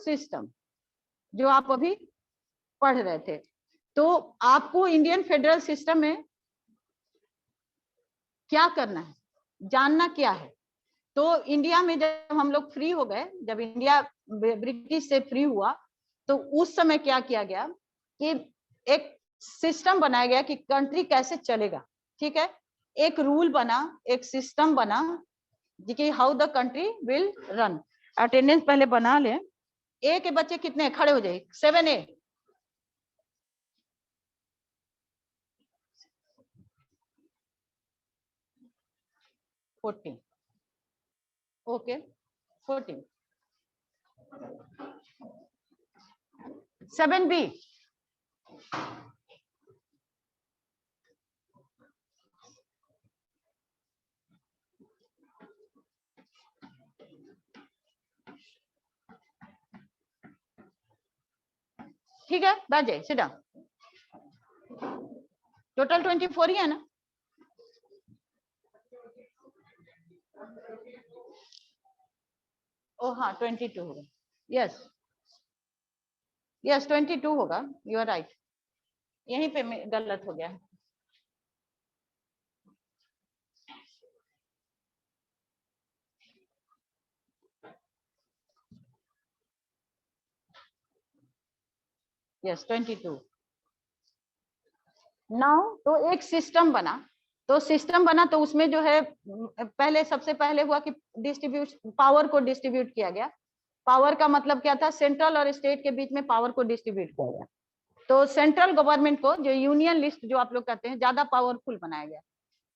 System जो आप अभी पढ़ रहे थे। तो आपको इंडियन फेडरल सिस्टम में क्या करना है, जानना क्या है। तो इंडिया में जब हम लोग फ्री हो गए, जब इंडिया ब्रिटिश से फ्री हुआ, तो उस समय क्या किया गया कि एक सिस्टम बनाया गया कि कंट्री कैसे चलेगा। ठीक है, एक रूल बना, एक सिस्टम बना कि how the country will run. Attendance पहले बना ले। ए के बच्चे कितने खड़े हो जाए, 7A। ओके 14। 7B। ठीक है, बैठ जाइए, सिट डाउन। टोटल 24 ही है ना? ओ हाँ 22 होगा। यस यस 22 होगा, यू आर राइट। यहीं पे गलत हो गया। यस 22। नाउ तो एक सिस्टम बना, तो सिस्टम बना तो उसमें जो है पहले सबसे पहले हुआ कि पावर को डिस्ट्रीब्यूट किया गया। पावर का मतलब क्या था, सेंट्रल और स्टेट के बीच में पावर को डिस्ट्रीब्यूट किया गया। तो सेंट्रल गवर्नमेंट को, जो यूनियन लिस्ट जो आप लोग कहते हैं, ज्यादा पावरफुल बनाया गया,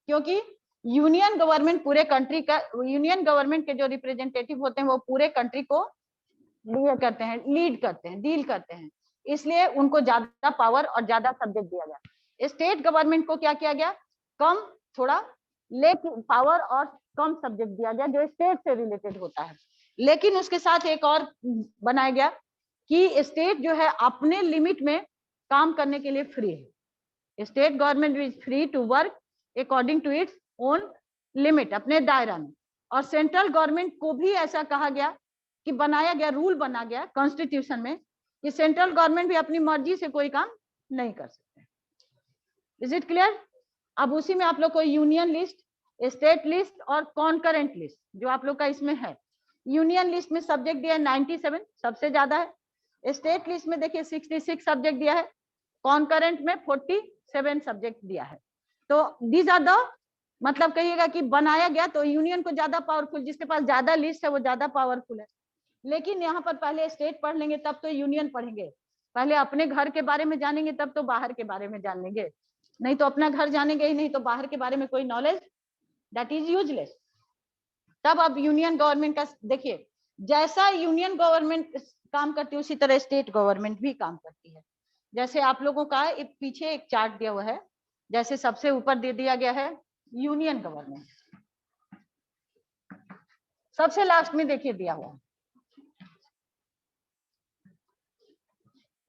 क्योंकि यूनियन गवर्नमेंट पूरे कंट्री का, यूनियन गवर्नमेंट के जो रिप्रेजेंटेटिव होते हैं वो पूरे कंट्री को करते हैं, लीड करते हैं, डील करते हैं, इसलिए उनको ज्यादा पावर और ज्यादा सब्जेक्ट दिया गया। स्टेट गवर्नमेंट को क्या किया गया, कम, थोड़ा लेकिन पावर और कम सब्जेक्ट दिया गया जो स्टेट से रिलेटेड होता है। लेकिन उसके साथ एक और बनाया गया कि स्टेट जो है अपने लिमिट में काम करने के लिए फ्री है। State government is free to work according to its own limit, अपने दायरा में। और सेंट्रल गवर्नमेंट को भी ऐसा कहा गया कि बनाया गया, रूल बना गया कॉन्स्टिट्यूशन में कि सेंट्रल गवर्नमेंट भी अपनी मर्जी से कोई काम नहीं कर सकते। Is it clear? अब उसी में आप लोग को यूनियन लिस्ट, स्टेट लिस्ट और कॉन्करेंट लिस्ट जो आप लोग का इसमें है। यूनियन लिस्ट में सब्जेक्ट दिया है 97, सबसे ज्यादा है। स्टेट लिस्ट में देखिए 66 सब्जेक्ट दिया है। कॉन्करेंट में 47 सब्जेक्ट दिया है। तो दीज आर द, मतलब कहिएगा कि बनाया गया तो यूनियन को ज्यादा पावरफुल, जिसके पास ज्यादा लिस्ट है वो ज्यादा पावरफुल है। लेकिन यहाँ पर पहले स्टेट पढ़ लेंगे तब तो यूनियन पढ़ेंगे। पहले अपने घर के बारे में जानेंगे तब तो बाहर के बारे में जानेंगे, नहीं तो अपना घर जानेंगे ही नहीं तो बाहर के बारे में कोई नॉलेज, दैट इज यूजलेस। तब अब यूनियन गवर्नमेंट का देखिए, जैसा यूनियन गवर्नमेंट काम करती है उसी तरह स्टेट गवर्नमेंट भी काम करती है। जैसे आप लोगों का एक पीछे एक चार्ट दिया हुआ है, जैसे सबसे ऊपर दे दिया गया है यूनियन गवर्नमेंट, सबसे लास्ट में देखिए दिया हुआ है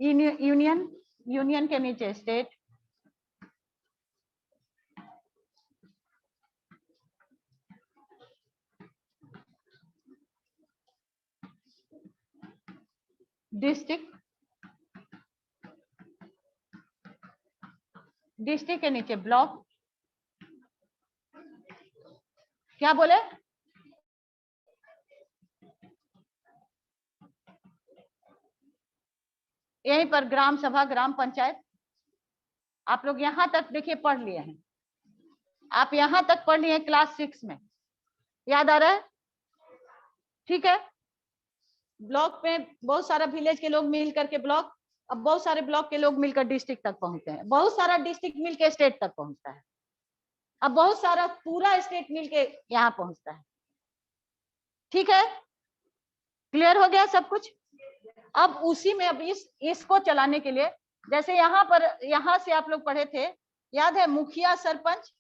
यूनियन, यूनियन के नीचे स्टेट, डिस्ट्रिक्ट, डिस्ट्रिक्ट के नीचे ब्लॉक, क्या बोले, यहीं पर ग्राम सभा, ग्राम पंचायत। आप लोग यहां तक देखिए पढ़ लिए हैं, आप यहां तक पढ़ लिए क्लास 6 में, याद आ रहा है? ठीक है। ब्लॉक में बहुत सारा विलेज के लोग मिल करके ब्लॉक, अब बहुत सारे ब्लॉक के लोग मिलकर डिस्ट्रिक्ट तक पहुंचते हैं, बहुत सारा डिस्ट्रिक्ट मिलकर स्टेट तक पहुंचता है, अब बहुत सारा पूरा स्टेट मिलके यहाँ पहुंचता है। ठीक है, क्लियर हो गया सब कुछ? अब उसी में अब इसको चलाने के लिए, जैसे यहाँ पर, यहाँ से आप लोग पढ़े थे, याद है मुखिया सरपंच,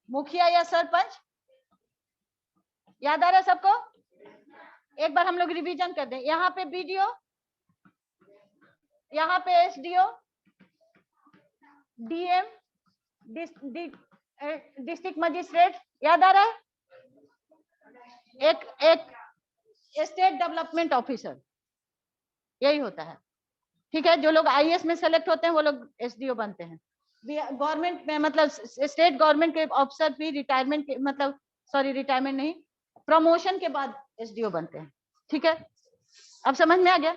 मुखिया या सरपंच, याद आ रहा है सबको? एक बार हम लोग रिवीजन कर दें। यहाँ पे बीडीओ, यहाँ पे एसडीओ, डीएम, डिस्ट्रिक्ट मजिस्ट्रेट, याद आ रहा है? एक एक स्टेट डेवलपमेंट ऑफिसर, यही होता है। ठीक है, जो लोग आईएएस में सेलेक्ट होते हैं वो लोग एसडीओ बनते हैं। गवर्नमेंट में मतलब स्टेट गवर्नमेंट के ऑफिसर भी रिटायरमेंट के मतलब सॉरी रिटायरमेंट नहीं, प्रमोशन के बाद एसडीओ बनते हैं। ठीक है, अब समझ में आ गया।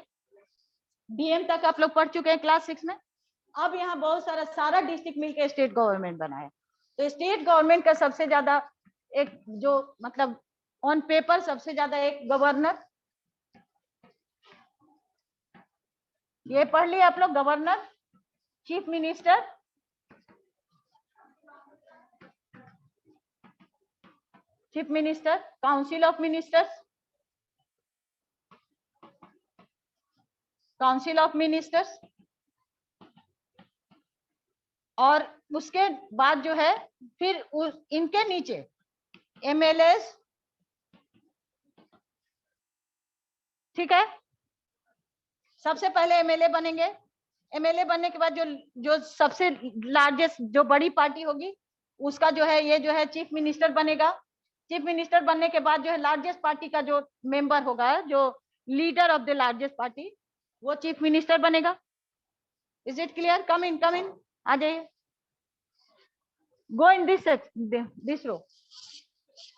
डीएम तक आप लोग पढ़ चुके हैं क्लास 6 में। अब यहाँ बहुत सारा डिस्ट्रिक्ट मिलकर स्टेट गवर्नमेंट बनाया। तो स्टेट गवर्नमेंट का सबसे ज्यादा एक जो मतलब ऑन पेपर सबसे ज्यादा एक गवर्नर, ये पढ़ लिया आप लोग, governor, chief minister, council of ministers, और उसके बाद जो है फिर इनके नीचे एमएलए। ठीक है, सबसे पहले एमएलए बनेंगे। एमएलए बनने के बाद जो सबसे लार्जेस्ट जो बड़ी पार्टी होगी उसका जो है ये जो है चीफ मिनिस्टर बनेगा। चीफ मिनिस्टर बनने के बाद जो है लार्जेस्ट पार्टी का जो मेंबर होगा, जो leader of the largest party, वो चीफ मिनिस्टर बनेगा। Is it clear? Come in आ जाइए, गो इन दिस रो।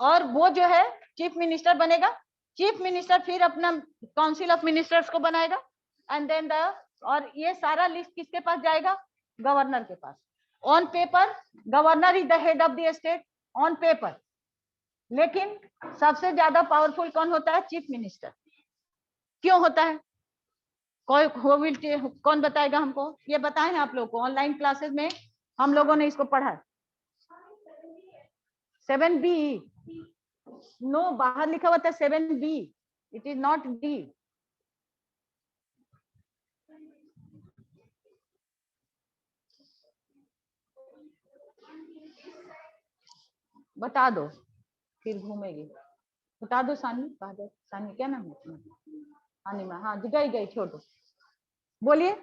और वो जो है चीफ मिनिस्टर बनेगा। चीफ मिनिस्टर फिर अपना काउंसिल ऑफ मिनिस्टर्स को बनाएगा एंड देन और ये सारा लिस्ट किसके पास जाएगा? गवर्नर के पास। On paper governor is the head of the state on paper, लेकिन सबसे ज्यादा पावरफुल कौन होता है? Chief minister. क्यों होता है? कौन बताएगा हमको? ये बताए हैं आप लोग को ऑनलाइन क्लासेस में, हम लोगों ने इसको पढ़ा। 7B, नो, बाहर लिखा हुआ था 7B, it is not D। बता दो, फिर घूमेगी। बता दो सानी, कहा जाए सानी, क्या नाम है? अनिमा, हाँ गई छोटो, बोलिए।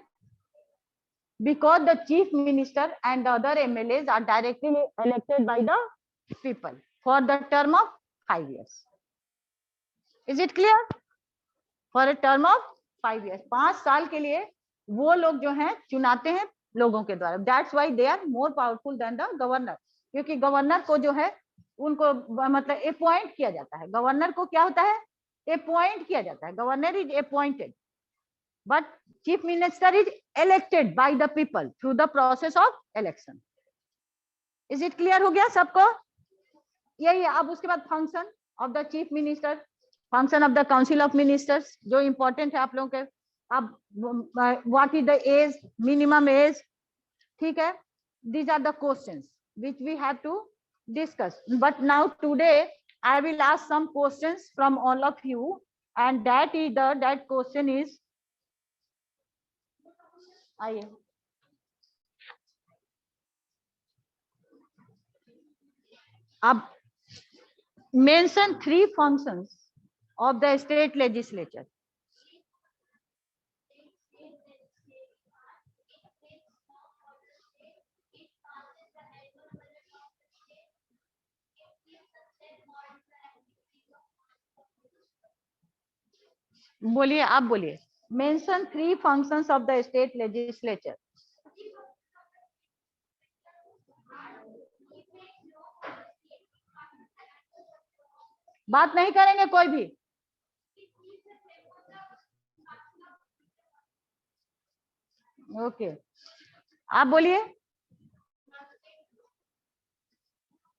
Because the chief minister and the other MLAs are directly elected by the people for the term of 5 years. Is it clear? For a term of 5 years, 5 साल के लिए वो लोग जो हैं चुनाते हैं लोगों के द्वारा। That's why they are more powerful than the governor, क्योंकि गवर्नर को जो है उनको मतलब अपॉइंट किया जाता है। गवर्नर को क्या होता है? अपॉइंट किया जाता है। Governor is appointed, but chief minister is elected by the people through the process of election. Is it clear? हो गया सबको? यही है। अब उसके बाद function of the chief minister, function of the council of ministers, जो इंपॉर्टेंट है आप लोगों के। अब what is the age, minimum age, ठीक है। these are the questions which we have to discuss, but now today I will ask some questions from all of you, and that question is, आइए, अब mention 3 functions of the state legislature. बोलिए, आप बोलिए। Mention 3 functions of the state legislature. बात नहीं करेंगे कोई भी? ओके, आप बोलिए।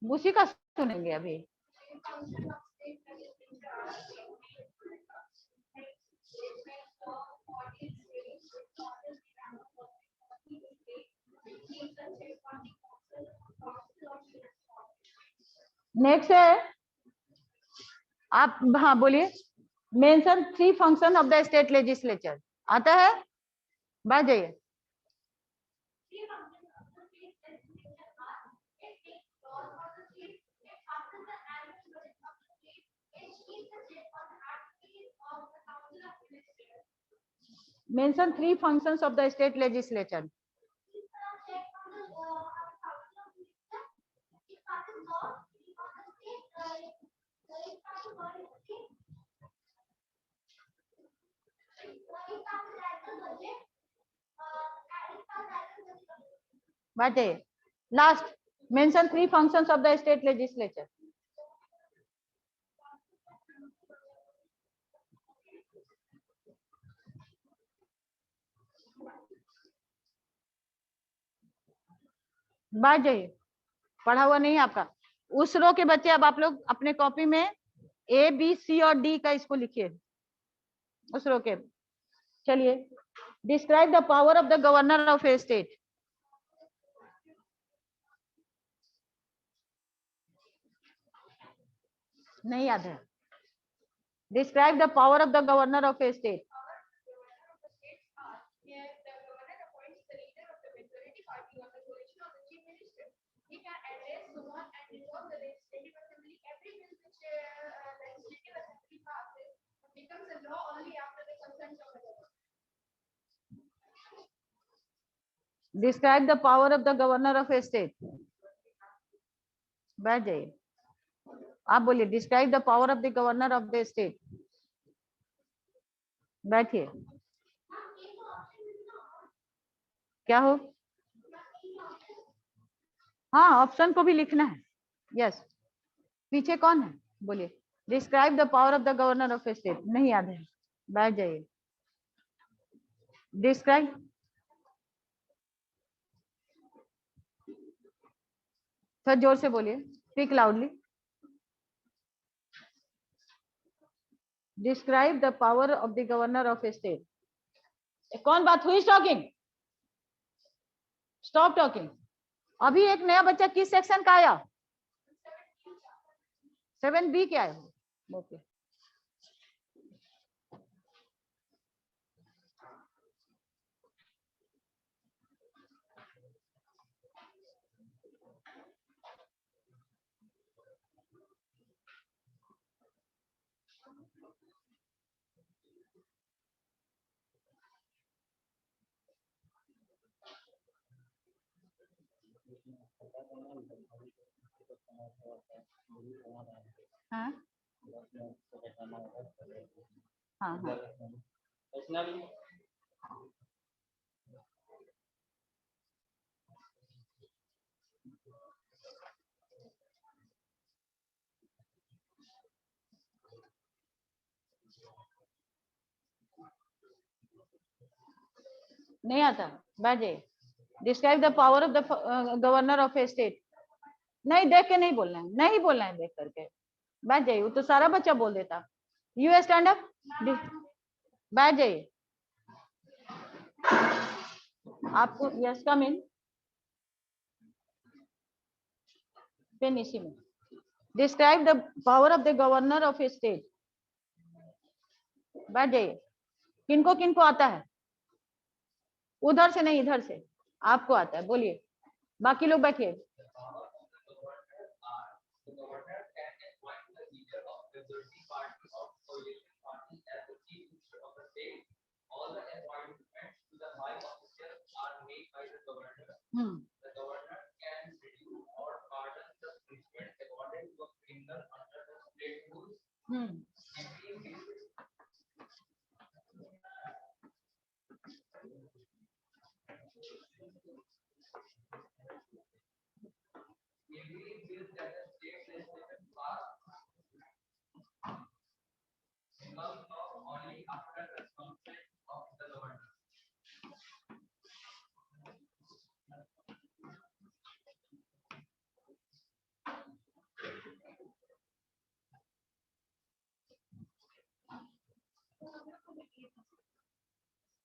उसी का सुनेंगे अभी। नेक्स्ट है, आप हाँ बोलिए। Mention 3 function of the state legislature, आता है? बात जाइए। Mention 3 functions of the state legislature. बैठ जाइए। Last, mention 3 functions of the state legislature. बैठ जाइए, पढ़ा हुआ नहीं है आपका। उस रो के बच्चे अब आप लोग अपने कॉपी में ए बी सी और डी का इसको लिखिए, उस रो के। चलिए, describe the power of the governor of A state. नहीं याद है। Describe the power of the governor of A state. Describe the power of the governor of a state. बैठ जाइए, आप बोलिए describe the power of the governor of the state. बैठिए। क्या हो? हाँ, ऑप्शन को भी लिखना है। यस, पीछे कौन है? बोलिए describe the power of the governor of A state. नहीं याद है, बैठ जाइए। डिस्क्राइब, थोड़ा जोर से बोलिए, speak loudly. Describe the power of the governor of A state. कौन बात हुई? Talking, stop talking. अभी एक नया बच्चा किस सेक्शन का आया? 7B के आए हो? ओके। हाँ हाँ हाँ। नहीं आता, बैठ जाइए। Describe the power of the governor of A state. नहीं, देख के नहीं बोलना है, नहीं बोलना है देख करके। बैठ जाइए, वो तो सारा बच्चा बोल देता। यू स्टैंड अप, बैठ जाइए। आपको यस कम इन, पेन इसी में। Describe the power of the governor of A state. बैठ जाइए। किनको किनको आता है? उधर से नहीं, इधर से आपको आता है, बोलिए। बाकी लोग बैठिए।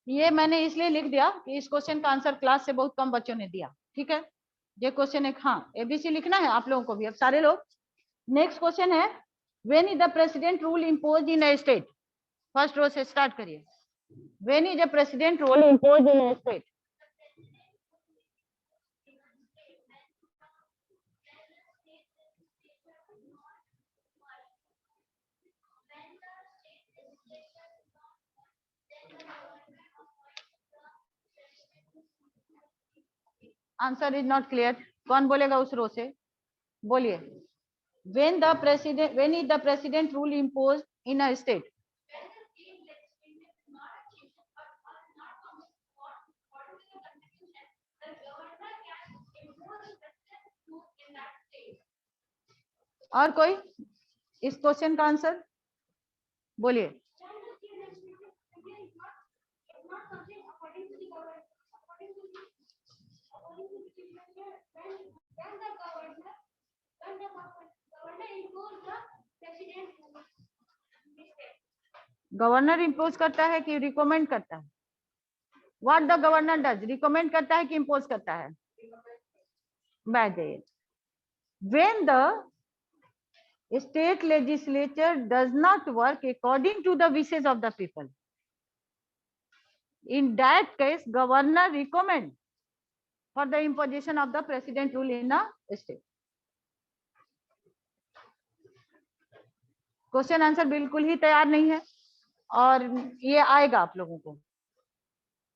ये मैंने इसलिए लिख दिया कि इस क्वेश्चन का आंसर क्लास से बहुत कम बच्चों ने दिया। ठीक है, ये क्वेश्चन एक, हाँ एबीसी लिखना है आप लोगों को भी, अब सारे लोग। नेक्स्ट क्वेश्चन है, when is the president rule imposed in a state. First row से स्टार्ट करिए। When is the president rule imposed in a state. Answer is not clear. कौन बोलेगा उस रो से? बोलिए। When is the president rule imposed in a state? और कोई इस क्वेश्चन का आंसर बोलिए। गवर्नर इम्पोज करता है कि रिकमेंड करता है? What the governor does, recommend करता है कि इम्पोज करता है? बैठ जाइए। When the state legislature does not work according to the wishes of the people, in that case governor recommend for the imposition of the president rule in a state. Question answer बिल्कुल ही तैयार नहीं है और ये आएगा आप लोगों को,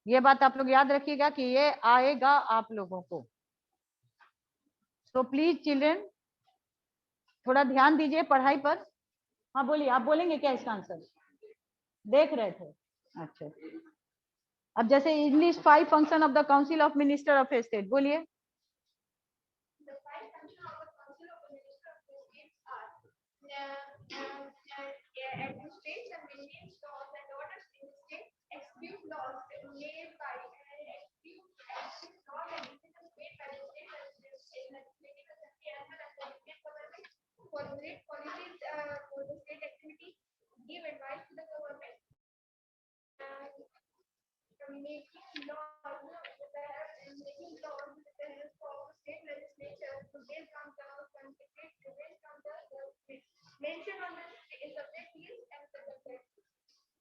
ये बात आप लोग याद रखिएगा कि ये आएगा आप लोगों को। सो प्लीज चिल्ड्रन थोड़ा ध्यान दीजिए पढ़ाई पर। हाँ बोलिए, आप बोलेंगे क्या इसका आंसर? देख रहे थे, अच्छा। अब जैसे English 5 function of the council of minister of state, बोलिए।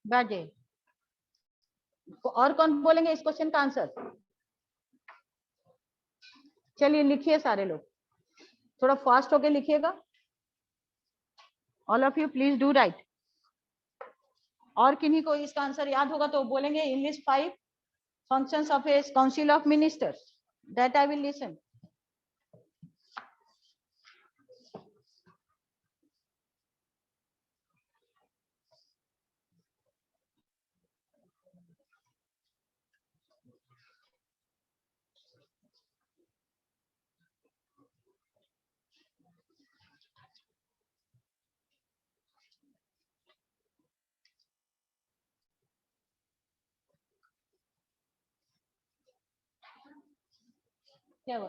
बैठे और कौन बोलेंगे इस क्वेश्चन का आंसर? चलिए लिखिए सारे लोग, थोड़ा फास्ट होके लिखिएगा। All of you please do right. और किन्हीं को इसका आंसर याद होगा तो बोलेंगे English 5 functions of a council of ministers, that I will listen. क्या हुआ?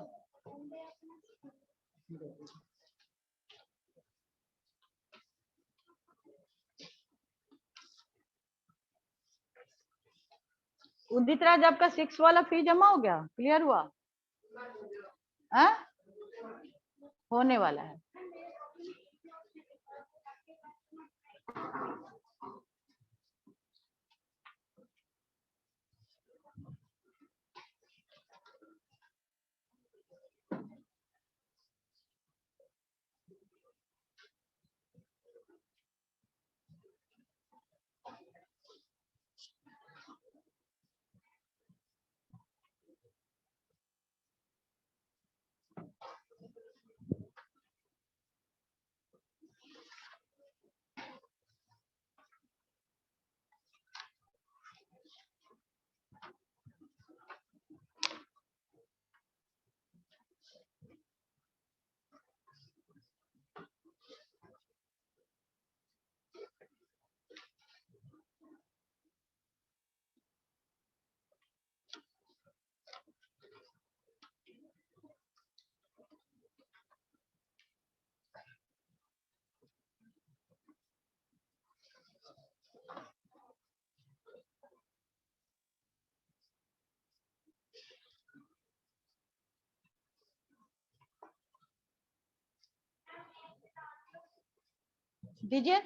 उदित राज आपका 6 वाला फी जमा हो गया, क्लियर हुआ? होने वाला है। दीजिए।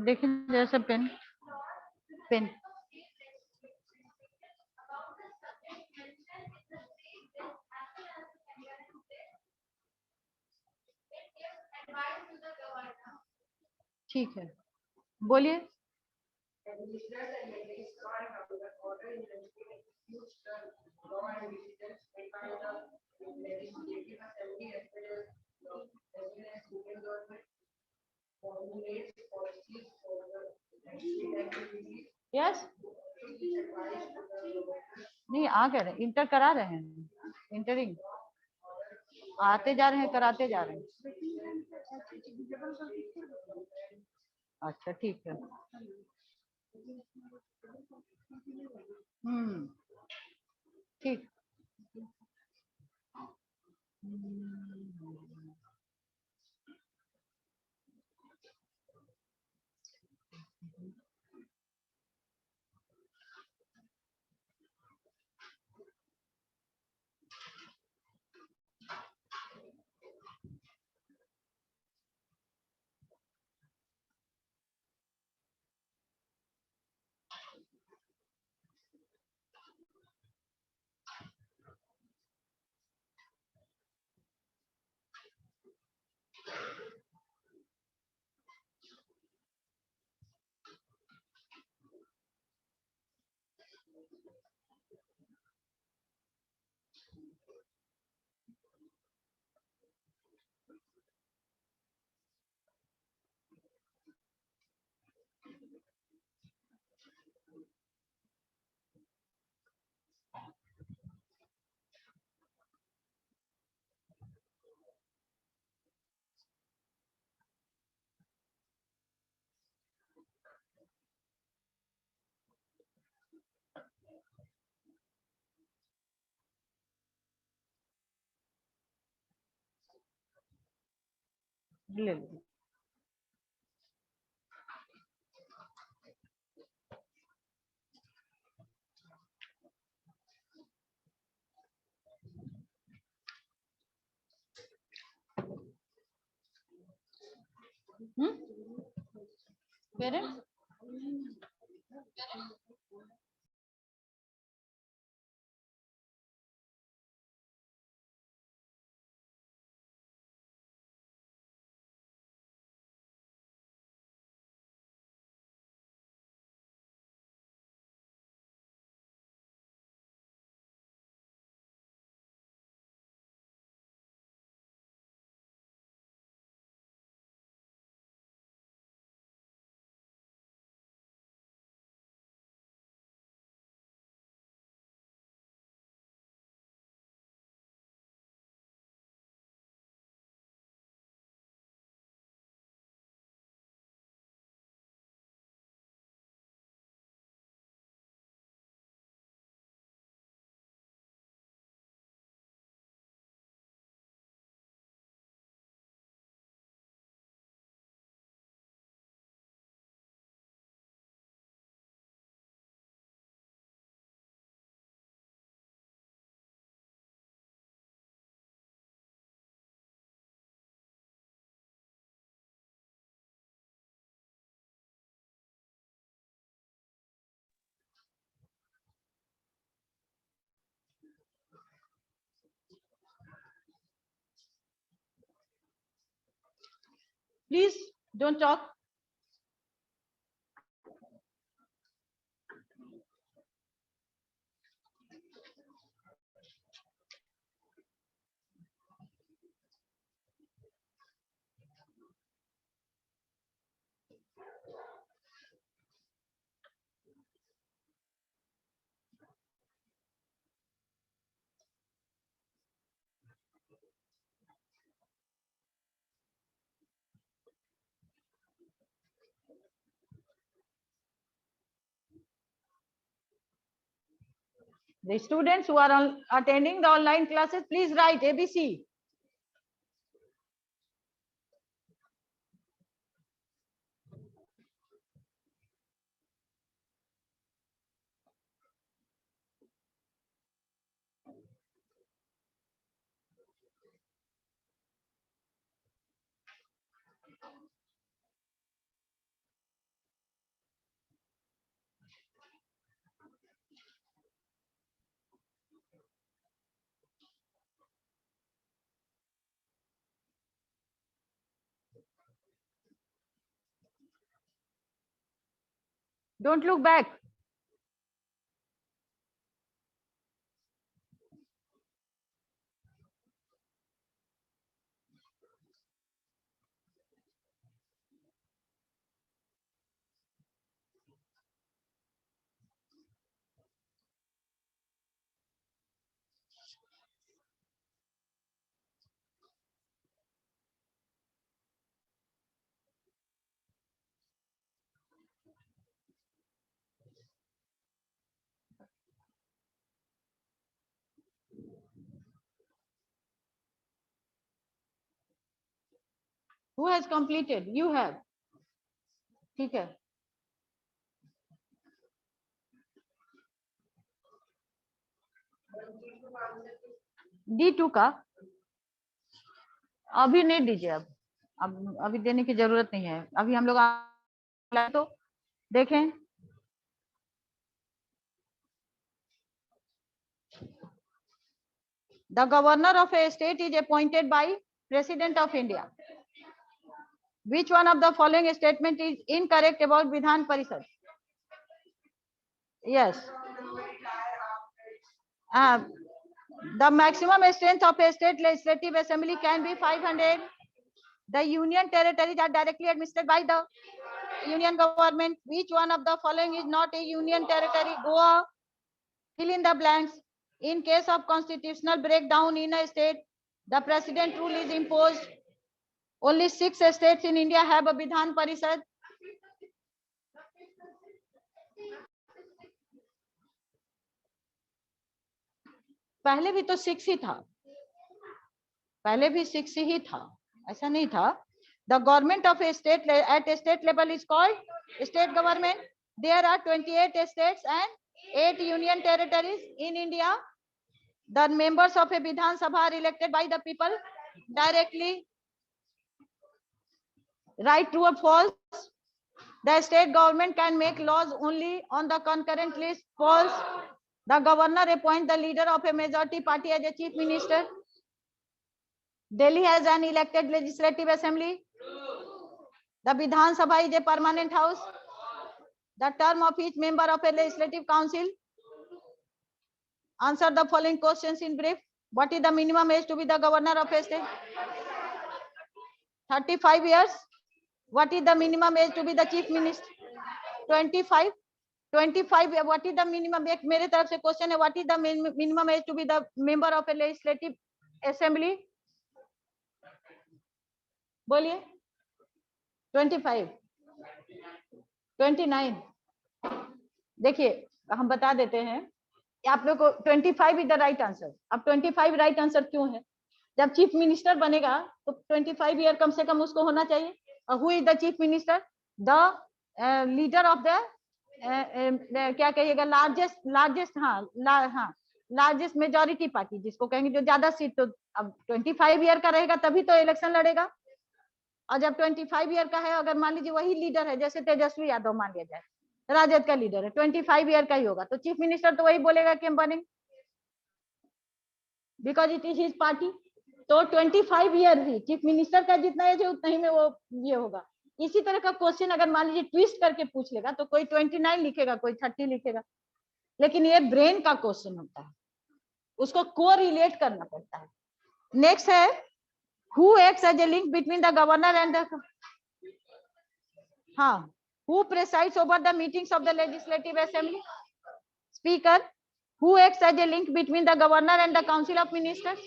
देखिए जैसे पेन पेन ठीक है, बोलिए। यस नहीं आ गए, इंटर करा रहे हैं, इंटरिंग आते जा रहे हैं, कराते जा रहे हैं। अच्छा ठीक है। ठीक। ले लो। Parents please don't talk. The students who are attending the online classes, please write ABC. Don't look back. Who has completed? You have. ठीक है. D2 का अभी नहीं दीजिए. अब अभी देने की जरूरत नहीं है. अभी हम लोग तो देखें. The governor of a state is appointed by President of India. Which one of the following statement is incorrect about Vidhan Parishad? Yes. The maximum strength of a state legislative assembly can be 500. The union territories are directly administered by the union government. Which one of the following is not a union territory? Goa. Fill in the blanks. In case of constitutional breakdown in a state, the president rule is imposed. Only 6 states in India have a Vidhan Parishad. पहले भी तो 6 ही था. पहले भी 6 ही था. ऐसा नहीं था. The government of a state at a state level is called state government. There are 28 states and 8 union territories in India. The members of a Vidhan Sabha are elected by the people directly. Right, true or false? The state government can make laws only on the concurrent list. False. The governor appoints the leader of a majority party as a chief minister. Delhi has an elected legislative assembly. The Vidhan Sabha is a permanent house. The term of each member of a legislative council. Answer the following questions in brief. What is the minimum age to be the governor of a state? 35 years. What is the minimum age to be the chief minister? 25. 25. What is the minimum? एक मेरे तरफ से question है. What is the minimum age to be the member of a legislative assembly? बोलिए. 25. 29. देखिए हम बता देते हैं. आप लोग को 25 इज द राइट आंसर. अब 25 राइट आंसर क्यों है? जब चीफ मिनिस्टर बनेगा तो 25 ईयर कम से कम उसको होना चाहिए. Who is the chief minister? The leader of the क्या कहिएगा, लार्जेस्ट मेजॉरिटी पार्टी जिसको कहेंगे, जो ज्यादा सीट. तो अब 25 ईयर का रहेगा तभी तो इलेक्शन लड़ेगा. और जब 25 ईयर का है, अगर मान लीजिए वही लीडर है, जैसे तेजस्वी यादव मान लिया जाए, राजद का लीडर है, 25 ईयर का ही होगा, तो चीफ मिनिस्टर तो वही बोलेगा कि हम बनेंगे, because it is his party. तो 25 ईयर ही चीफ मिनिस्टर का जितना एज है उतना ही में वो ये होगा. इसी तरह का क्वेश्चन अगर मान लीजिए ट्विस्ट करके पूछ लेगा तो कोई 29 लिखेगा, कोई 30 लिखेगा, लेकिन ये ब्रेन का क्वेश्चन होता है, उसको को रिलेट करना पड़ता है. नेक्स्ट है, who acts as a link between the governor and the, हाँ, who presides over the meetings of the legislative assembly? Speaker. Who acts as a link between the governor and the council of ministers?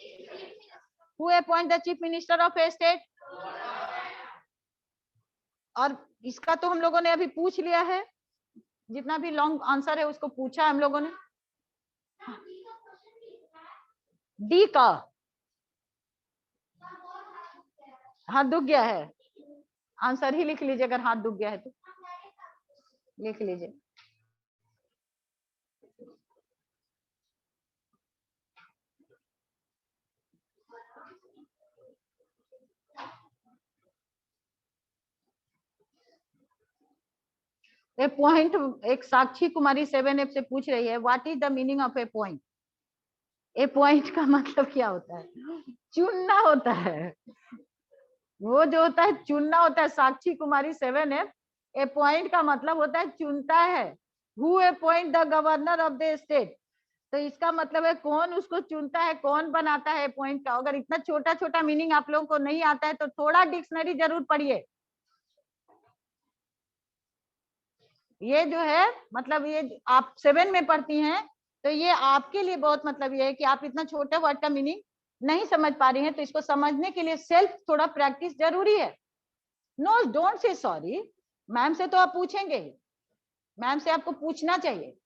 Who appoints the chief minister of a state? और इसका तो हम लोगों ने अभी पूछ लिया है, जितना भी लॉन्ग आंसर है उसको पूछा हम लोगों ने. डी का हाथ दुख गया है, आंसर ही लिख लीजिए. अगर हाथ दुख गया है तो लिख लीजिए. ए पॉइंट, एक साक्षी कुमारी 7F से पूछ रही है, what is the meaning of A point? A point का मतलब क्या होता है? चुनना होता है. वो जो होता है चुनना होता है. साक्षी कुमारी 7F, ए पॉइंट का मतलब होता है चुनता है. Who appoint the governor of the state, तो इसका मतलब है कौन उसको चुनता है, कौन बनाता है पॉइंट का. अगर इतना छोटा छोटा मीनिंग आप लोगों को नहीं आता है तो थोड़ा डिक्शनरी जरूर पढ़िए. ये जो है मतलब ये आप 7 में पढ़ती हैं तो ये आपके लिए बहुत मतलब ये है कि आप इतना छोटे वर्ड का मीनिंग नहीं समझ पा रही हैं, तो इसको समझने के लिए सेल्फ थोड़ा प्रैक्टिस जरूरी है. No, don't say sorry. Ma'am say तो आप पूछेंगे, मैम से आपको पूछना चाहिए,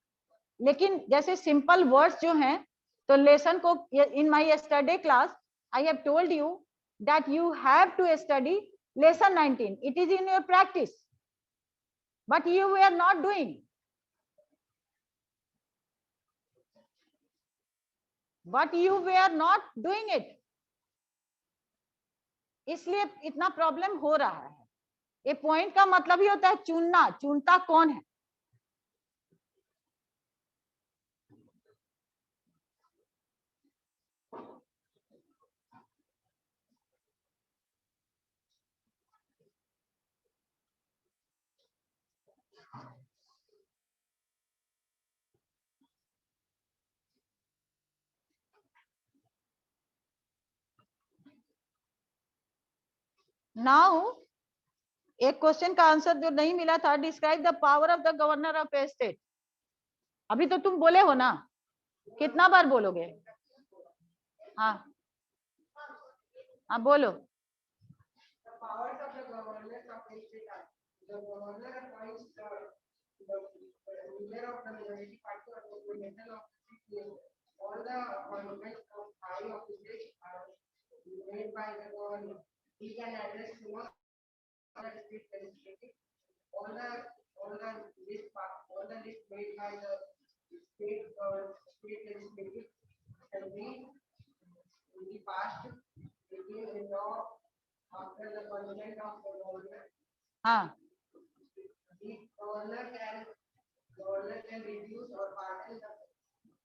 लेकिन जैसे सिंपल वर्ड्स जो हैं, तो लेसन को in my yesterday class I have told you that you have to study lesson 19, it is in your practice, but you were not doing. But you were not doing it. इसलिए इतना problem हो रहा है. ये point का मतलब ही होता है चुनना. चुनता कौन है? नाउ एक क्वेश्चन का आंसर जो नहीं मिला था, describe the power of the governor of A state. अभी तो तुम बोले हो ना, कितना बार बोलोगे? हाँ हाँ बोलो. All the appointments of high officers are made by the government. He can address to the state legislative. All the list made by the state legislative can be passed in law after the consent of the governor. हाँ. The governor can reduce or pardon the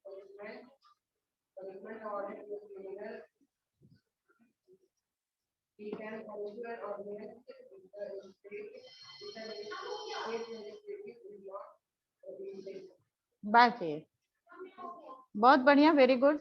punishment ordered to criminal. He can consider ordinance with the state legislative will not. बात है. बहुत बढ़िया, very good.